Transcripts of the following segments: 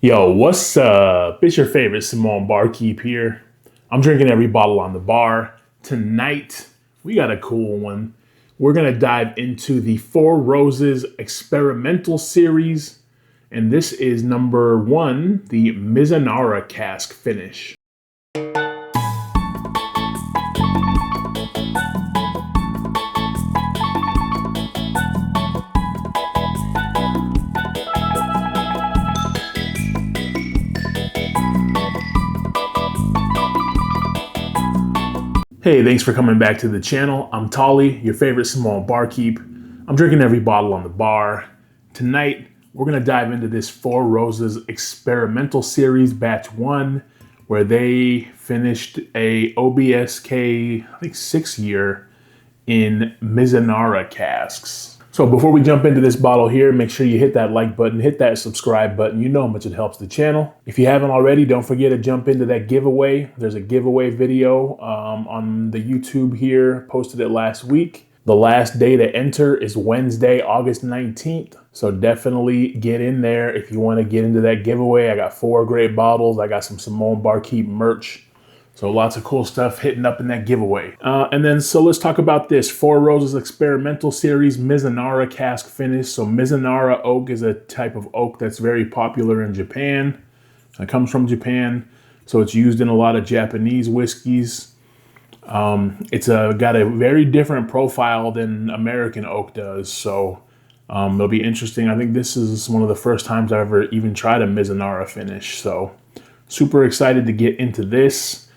Yo, what's up? It's your favorite Samoan Barkeep here. I'm drinking every bottle on the bar. Tonight, we got a cool one. We're going to dive into the Four Roses experimental series. And this is number 1, the Mizunara cask finish. Hey, thanks for coming back to the channel. I'm Tolly, your favorite Samoan Barkeep. I'm drinking every bottle on the bar. Tonight, we're going to dive into this Four Roses experimental series, batch 1, where they finished a OBSK, I think 6-year in Mizunara casks. So before we jump into this bottle here, make sure you hit that like button, hit that subscribe button. You know how much it helps the channel. If you haven't already, don't forget to jump into that giveaway. There's a giveaway video on the YouTube here, posted it last week. The last day to enter is Wednesday, August 19th. So definitely get in there if you want to get into that giveaway. I got 4 great bottles. I got some Samoan Barkeep merch. So lots of cool stuff hitting up in that giveaway. So let's talk about this Four Roses experimental series, Mizunara cask finish. So Mizunara oak is a type of oak that's very popular in Japan. It comes from Japan. So it's used in a lot of Japanese whiskeys. It's got a very different profile than American oak does. So it'll be interesting. I think this is one of the first times I've ever even tried a Mizunara finish. So super excited to get into this.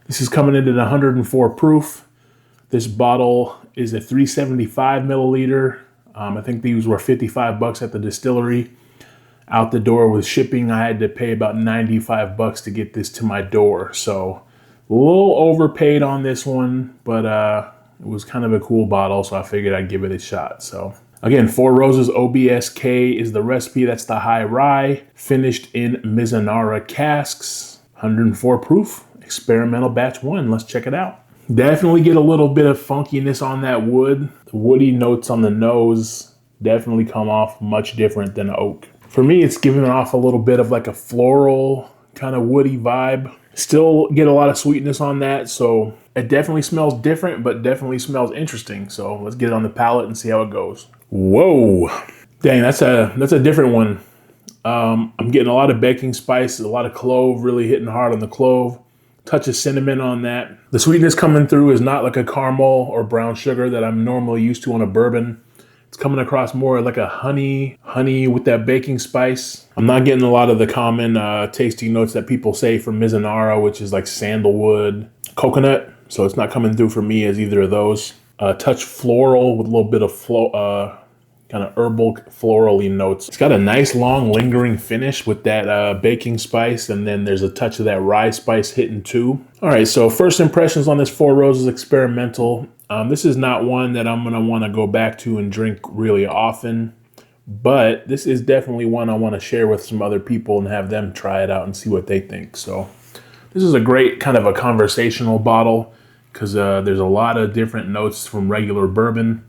This is coming in at 104 proof. This bottle is a 375 milliliter. I think these were $55 at the distillery. Out the door with shipping, I had to pay about $95 to get this to my door. So a little overpaid on this one, but it was kind of a cool bottle, so I figured I'd give it a shot. So again, Four Roses OBSK is the recipe. That's the high rye, finished in Mizunara casks, 104 proof. Experimental batch 1. Let's check it out. Definitely get a little bit of funkiness on that wood. The woody notes on the nose definitely come off much different than oak. For me, it's giving off a little bit of like a floral kind of woody vibe. Still get a lot of sweetness on that, so it definitely smells different, but definitely smells interesting. So let's get it on the palate and see how it goes. Whoa, dang, that's a different one. I'm getting a lot of baking spice, a lot of clove, really hitting hard on the clove. Touch of cinnamon on that. The sweetness coming through is not like a caramel or brown sugar that I'm normally used to on a bourbon. It's coming across more like a honey with that baking spice. I'm not getting a lot of the common tasting notes that people say for Mizunara, which is like sandalwood, coconut. So it's not coming through for me as either of those. Touch floral with a little bit of kind of herbal florally notes. It's got a nice long lingering finish with that baking spice, and then there's a touch of that rye spice hitting too. All right, so first impressions on this Four Roses experimental. This is not one that I'm gonna wanna go back to and drink really often, but this is definitely one I wanna share with some other people and have them try it out and see what they think. So this is a great kind of a conversational bottle because there's a lot of different notes from regular bourbon.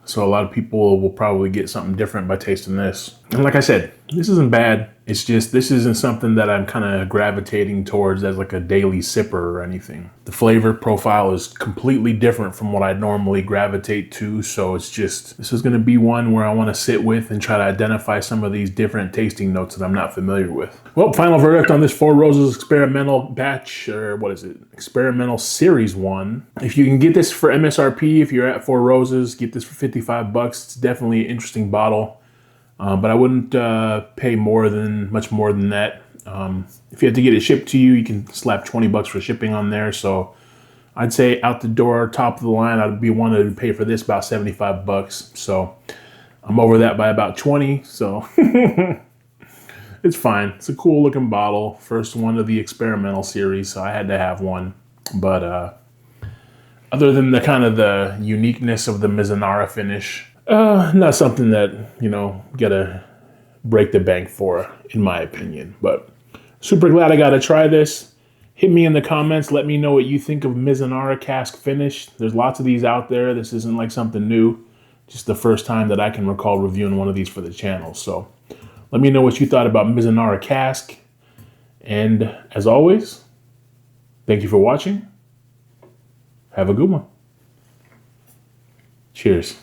So a lot of people will probably get something different by tasting this. And like I said, this isn't bad. It's just, this isn't something that I'm kind of gravitating towards as like a daily sipper or anything. The flavor profile is completely different from what I normally gravitate to. So it's just, this is going to be one where I want to sit with and try to identify some of these different tasting notes that I'm not familiar with. Well, final verdict on this Four Roses experimental batch, or what is it? Experimental series 1. If you can get this for MSRP, if you're at Four Roses, get this for $55. It's definitely an interesting bottle. But I wouldn't pay much more than that. If you have to get it shipped to you, you can slap $20 for shipping on there. So I'd say out the door, top of the line, I'd be wanting to pay for this about $75. So I'm over that by about 20. So it's fine. It's a cool looking bottle. First one of the experimental series, so I had to have one. But other than the kind of the uniqueness of the Mizunara finish, not something that, gotta break the bank for, in my opinion. But super glad I got to try this. Hit me in the comments. Let me know what you think of Mizunara cask finish. There's lots of these out there. This isn't like something new. Just the first time that I can recall reviewing one of these for the channel. So Let me know what you thought about Mizunara Cask. And as always, thank you for watching. Have a good one. Cheers.